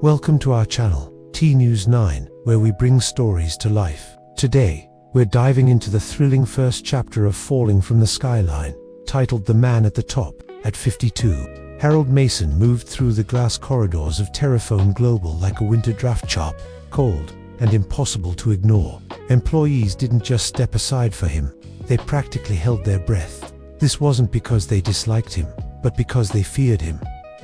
Welcome to our channel, T News 9, where we bring stories to life. Today, we're diving into the thrilling first chapter of Falling from the Skyline, titled The Man at the Top. At 52, Harold Mason moved through the glass corridors of Terraphone Global like a winter draft chop, cold and impossible to ignore. Employees didn't just step aside for him, they practically held their breath. This wasn't because they disliked him, but because they feared him.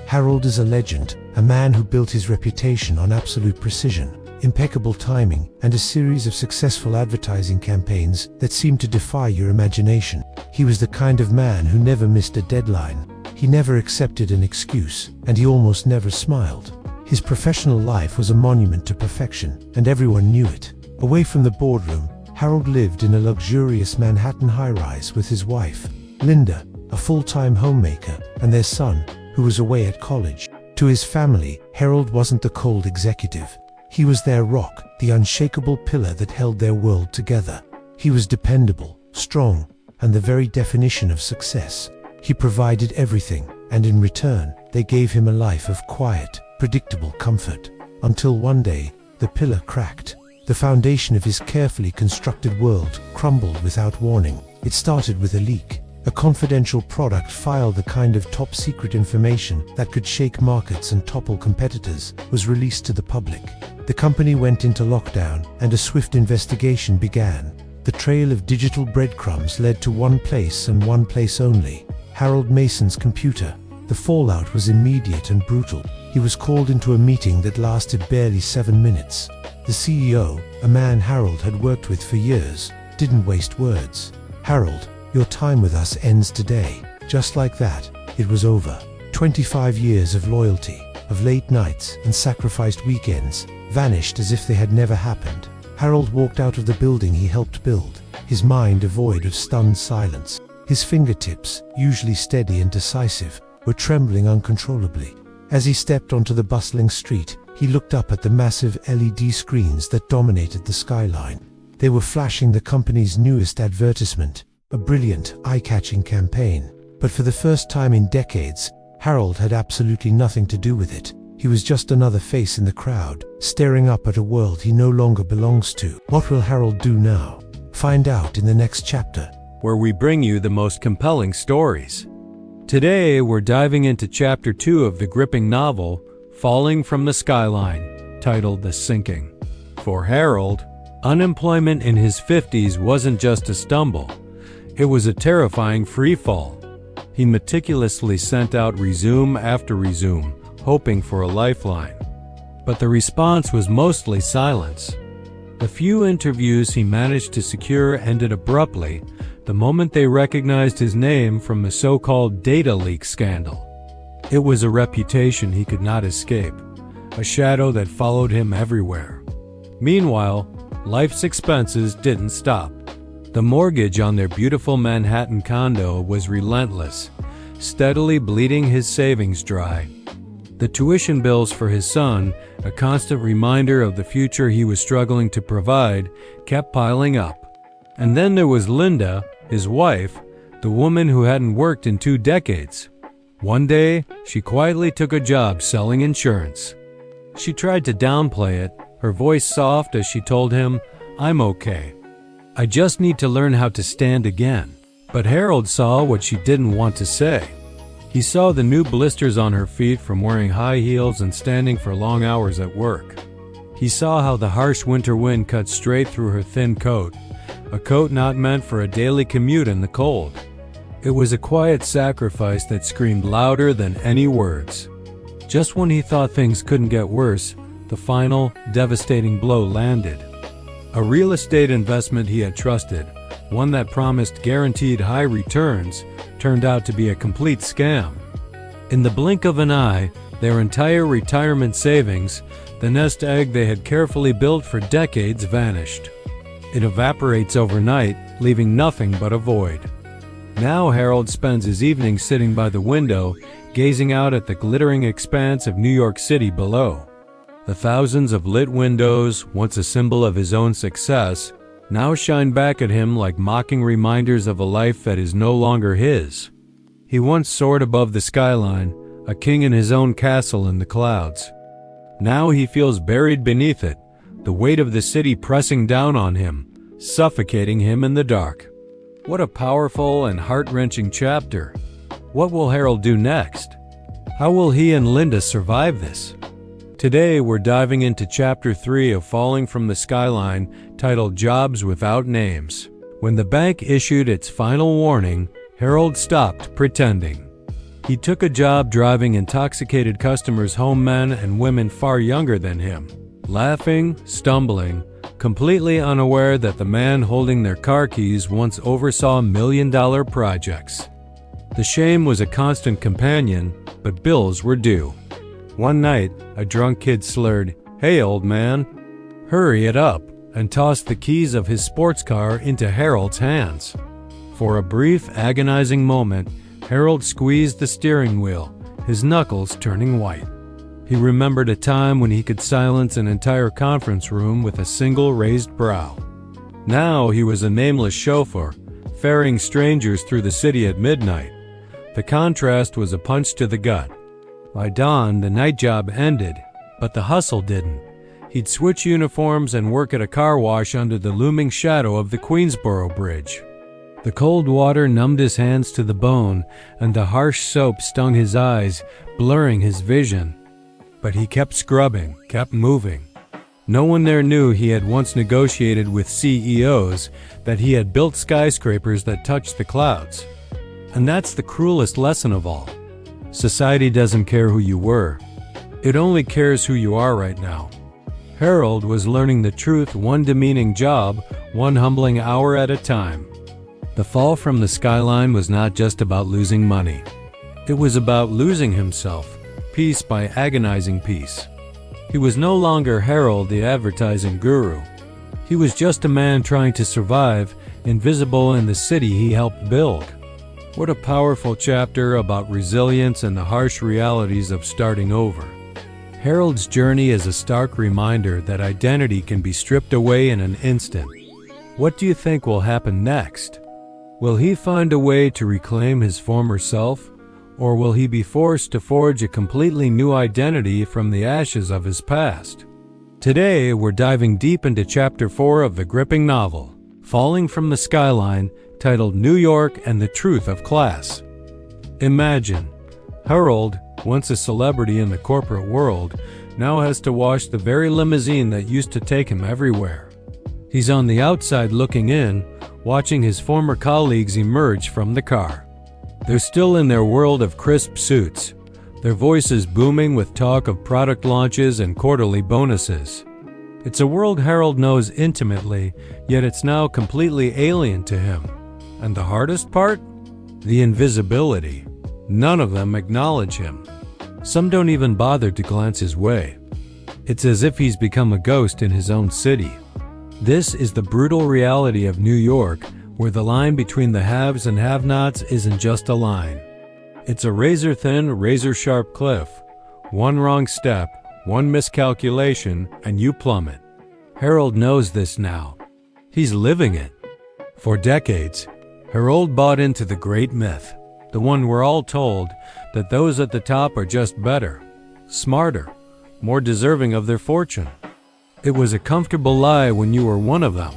Harold is a legend, a man who built his reputation on absolute precision, impeccable timing, and a series of successful advertising campaigns that seemed to defy your imagination. He was the kind of man who never missed a deadline. He never accepted an excuse, and he almost never smiled. His professional life was a monument to perfection, and everyone knew it. Away from the boardroom, Harold lived in a luxurious Manhattan high-rise with his wife, Linda, a full-time homemaker, and their son, who was away at college. To his family, Harold wasn't the cold executive. He was their rock, the unshakable pillar that held their world together. He was dependable, strong, and the very definition of success. He provided everything, and in return, they gave him a life of quiet, predictable comfort. Until one day, the pillar cracked. The foundation of his carefully constructed world crumbled without warning. It started with a leak. A confidential product file, the kind of top-secret information that could shake markets and topple competitors, was released to the public. The company went into lockdown, and a swift investigation began. The trail of digital breadcrumbs led to one place and one place only: Harold Mason's computer. The fallout was immediate and brutal. He was called into a meeting that lasted barely 7 minutes. The CEO, a man Harold had worked with for years, didn't waste words. "Harold, your time with us ends today." Just like that, it was over. 25 years of loyalty, of late nights and sacrificed weekends, vanished as if they had never happened. Harold walked out of the building he helped build, his mind devoid of stunned silence. His fingertips, usually steady and decisive, were trembling uncontrollably. As he stepped onto the bustling street, he looked up at the massive LED screens that dominated the skyline. They were flashing the company's newest advertisement, a brilliant, eye-catching campaign. But for the first time in decades, Harold had absolutely nothing to do with it. He was just another face in the crowd, staring up at a world he no longer belongs to. What will Harold do now? Find out in the next chapter, where we bring you the most compelling stories. Today, we're diving into Chapter 2 of the gripping novel, Falling from the Skyline, titled The Sinking. For Harold, unemployment in his 50s wasn't just a stumble. It was a terrifying freefall. He meticulously sent out resume after resume, hoping for a lifeline. But the response was mostly silence. The few interviews he managed to secure ended abruptly the moment they recognized his name from the so-called data leak scandal. It was a reputation he could not escape, a shadow that followed him everywhere. Meanwhile, life's expenses didn't stop. The mortgage on their beautiful Manhattan condo was relentless, steadily bleeding his savings dry. The tuition bills for his son, a constant reminder of the future he was struggling to provide, kept piling up. And then there was Linda, his wife, the woman who hadn't worked in 2 decades. One day, she quietly took a job selling insurance. She tried to downplay it, her voice soft as she told him, "I'm okay. I just need to learn how to stand again." But Harold saw what she didn't want to say. He saw the new blisters on her feet from wearing high heels and standing for long hours at work. He saw how the harsh winter wind cut straight through her thin coat, a coat not meant for a daily commute in the cold. It was a quiet sacrifice that screamed louder than any words. Just when he thought things couldn't get worse, the final, devastating blow landed. A real estate investment he had trusted, one that promised guaranteed high returns, turned out to be a complete scam. In the blink of an eye, their entire retirement savings, the nest egg they had carefully built for decades, vanished. It evaporates overnight, leaving nothing but a void. Now Harold spends his evenings sitting by the window, gazing out at the glittering expanse of New York City below. The thousands of lit windows, once a symbol of his own success, now shine back at him like mocking reminders of a life that is no longer his. He once soared above the skyline, a king in his own castle in the clouds. Now he feels buried beneath it, the weight of the city pressing down on him, suffocating him in the dark. What a powerful and heart-wrenching chapter. What will Harold do next? How will he and Linda survive this? Today we're diving into Chapter 3 of Falling from the Skyline, titled Jobs Without Names. When the bank issued its final warning, Harold stopped pretending. He took a job driving intoxicated customers home, men and women far younger than him, laughing, stumbling, completely unaware that the man holding their car keys once oversaw million-dollar projects. The shame was a constant companion, but bills were due. One night, a drunk kid slurred, "Hey, old man." "Hurry it up," and tossed the keys of his sports car into Harold's hands. For a brief, agonizing moment, Harold squeezed the steering wheel, his knuckles turning white. He remembered a time when he could silence an entire conference room with a single raised brow. Now he was a nameless chauffeur, ferrying strangers through the city at midnight. The contrast was a punch to the gut. By dawn, the night job ended, but the hustle didn't. He'd switch uniforms and work at a car wash under the looming shadow of the Queensboro Bridge. The cold water numbed his hands to the bone, and the harsh soap stung his eyes, blurring his vision. But he kept scrubbing, kept moving. No one there knew he had once negotiated with CEOs, that he had built skyscrapers that touched the clouds. And that's the cruelest lesson of all. Society doesn't care who you were. It only cares who you are right now. Harold was learning the truth, one demeaning job, one humbling hour at a time. The fall from the skyline was not just about losing money. It was about losing himself, piece by agonizing piece. He was no longer Harold, the advertising guru. He was just a man trying to survive, invisible in the city he helped build. What a powerful chapter about resilience and the harsh realities of starting over. Harold's journey is a stark reminder that identity can be stripped away in an instant. What do you think will happen next? Will he find a way to reclaim his former self, or will he be forced to forge a completely new identity from the ashes of his past? Today, we're diving deep into Chapter 4 of the gripping novel, Falling from the Skyline, titled New York and the Truth of Class. Imagine, Harold, once a celebrity in the corporate world, now has to wash the very limousine that used to take him everywhere. He's on the outside looking in, watching his former colleagues emerge from the car. They're still in their world of crisp suits, their voices booming with talk of product launches and quarterly bonuses. It's a world Harold knows intimately, yet it's now completely alien to him. And the hardest part? The invisibility. None of them acknowledge him. Some don't even bother to glance his way. It's as if he's become a ghost in his own city. This is the brutal reality of New York, where the line between the haves and have-nots isn't just a line. It's a razor-thin, razor-sharp cliff. One wrong step, one miscalculation, and you plummet. Harold knows this now. He's living it. For decades, Harold bought into the great myth, the one we're all told, that those at the top are just better, smarter, more deserving of their fortune. It was a comfortable lie when you were one of them.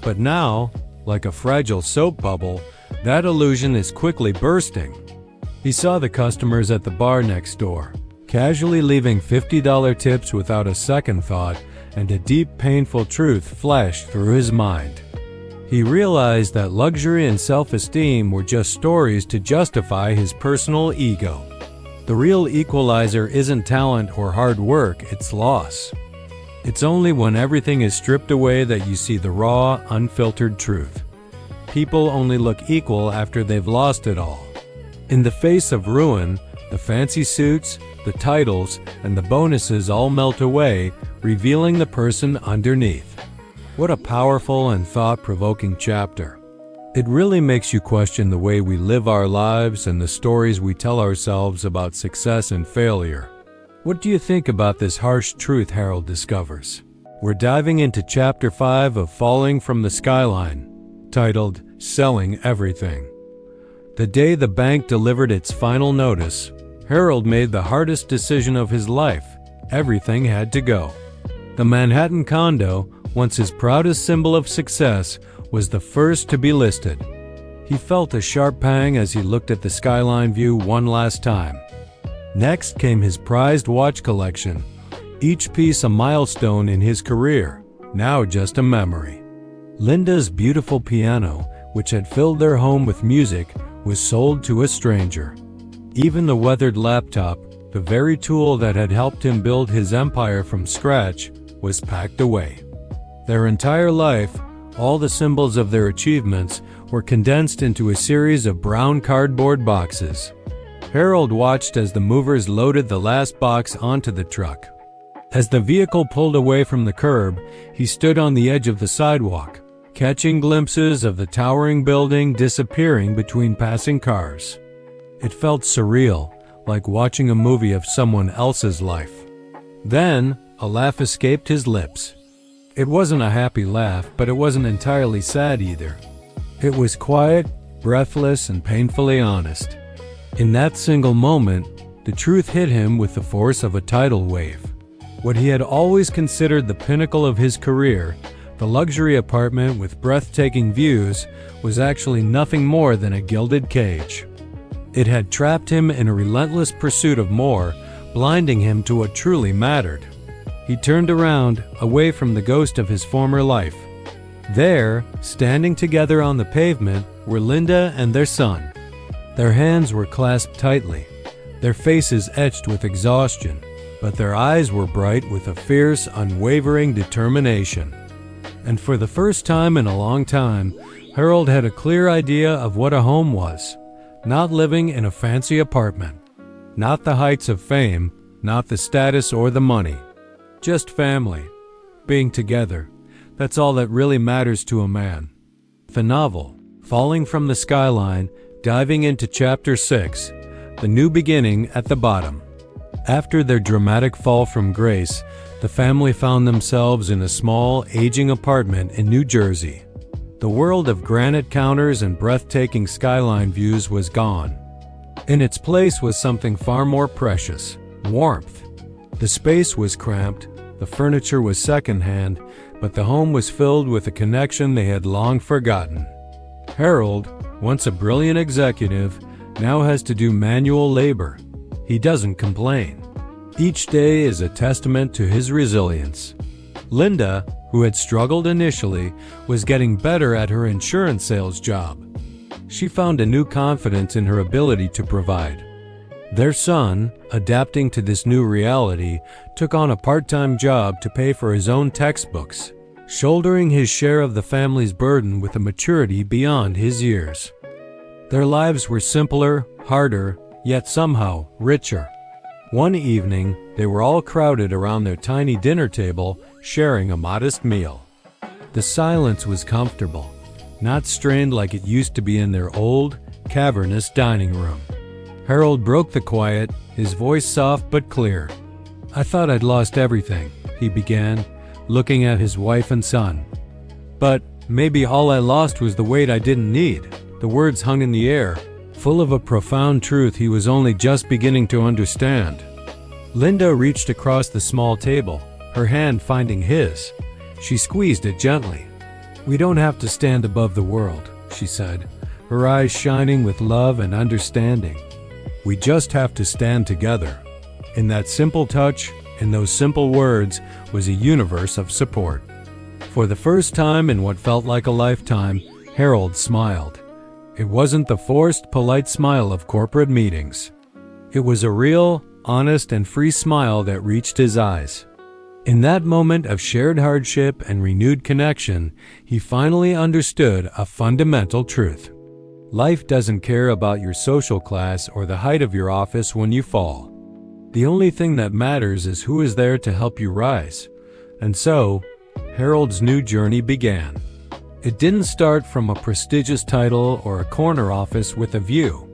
But now, like a fragile soap bubble, that illusion is quickly bursting. He saw the customers at the bar next door, casually leaving $50 tips without a second thought, and a deep, painful truth flashed through his mind. He realized that luxury and self-esteem were just stories to justify his personal ego. The real equalizer isn't talent or hard work, it's loss. It's only when everything is stripped away that you see the raw, unfiltered truth. People only look equal after they've lost it all. In the face of ruin, the fancy suits, the titles, and the bonuses all melt away, revealing the person underneath. What a powerful and thought-provoking chapter. It really makes you question the way we live our lives and the stories we tell ourselves about success and failure. What do you think about this harsh truth Harold discovers? We're diving into Chapter 5 of Falling from the Skyline, titled Selling Everything. The day the bank delivered its final notice, Harold made the hardest decision of his life. everything had to go. The Manhattan condo, once his proudest symbol of success, was the first to be listed. He felt a sharp pang as he looked at the skyline view one last time. Next came his prized watch collection, each piece a milestone in his career, now just a memory. Linda's beautiful piano, which had filled their home with music, was sold to a stranger. Even the weathered laptop, the very tool that had helped him build his empire from scratch, was packed away. Their entire life, all the symbols of their achievements, were condensed into a series of brown cardboard boxes. Harold watched as the movers loaded the last box onto the truck. As the vehicle pulled away from the curb, he stood on the edge of the sidewalk, catching glimpses of the towering building disappearing between passing cars. It felt surreal, like watching a movie of someone else's life. Then, a laugh escaped his lips. It wasn't a happy laugh, but it wasn't entirely sad either. It was quiet, breathless, and painfully honest. In that single moment, the truth hit him with the force of a tidal wave. What he had always considered the pinnacle of his career, the luxury apartment with breathtaking views, was actually nothing more than a gilded cage. It had trapped him in a relentless pursuit of more, blinding him to what truly mattered. He turned around, away from the ghost of his former life. There, standing together on the pavement, were Linda and their son. Their hands were clasped tightly, their faces etched with exhaustion, but their eyes were bright with a fierce, unwavering determination. And for the first time in a long time, Harold had a clear idea of what a home was. Not living in a fancy apartment. Not the heights of fame, not the status or the money. Just family. Being together. That's all that really matters to a man. The novel, Falling from the Skyline, diving into Chapter 6, The New Beginning at the Bottom. After their dramatic fall from grace, the family found themselves in a small, aging apartment in New Jersey. The world of granite counters and breathtaking skyline views was gone. In its place was something far more precious: warmth. The space was cramped, the furniture was secondhand, but the home was filled with a connection they had long forgotten. Harold, once a brilliant executive, now has to do manual labor. He doesn't complain. Each day is a testament to his resilience. Linda, who had struggled initially, was getting better at her insurance sales job. She found a new confidence in her ability to provide. Their son, adapting to this new reality, took on a part-time job to pay for his own textbooks, shouldering his share of the family's burden with a maturity beyond his years. Their lives were simpler, harder, yet somehow richer. One evening, they were all crowded around their tiny dinner table, sharing a modest meal. The silence was comfortable, not strained like it used to be in their old, cavernous dining room. Harold broke the quiet, his voice soft but clear. "I thought I'd lost everything," he began, looking at his wife and son. "But maybe all I lost was the weight I didn't need." The words hung in the air, full of a profound truth he was only just beginning to understand. Linda reached across the small table, her hand finding his. She squeezed it gently. "We don't have to stand above the world," she said, her eyes shining with love and understanding. "We just have to stand together." In that simple touch, in those simple words, was a universe of support. For the first time in what felt like a lifetime, Harold smiled. It wasn't the forced, polite smile of corporate meetings. It was a real, honest, and free smile that reached his eyes. In that moment of shared hardship and renewed connection, he finally understood a fundamental truth. Life doesn't care about your social class or the height of your office when you fall. The only thing that matters is who is there to help you rise. And so, Harold's new journey began. It didn't start from a prestigious title or a corner office with a view.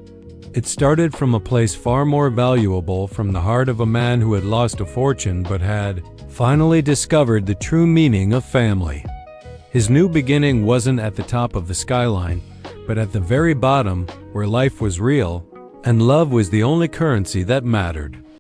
It started from a place far more valuable, from the heart of a man who had lost a fortune but had finally discovered the true meaning of family. His new beginning wasn't at the top of the skyline, but at the very bottom, where life was real, and love was the only currency that mattered.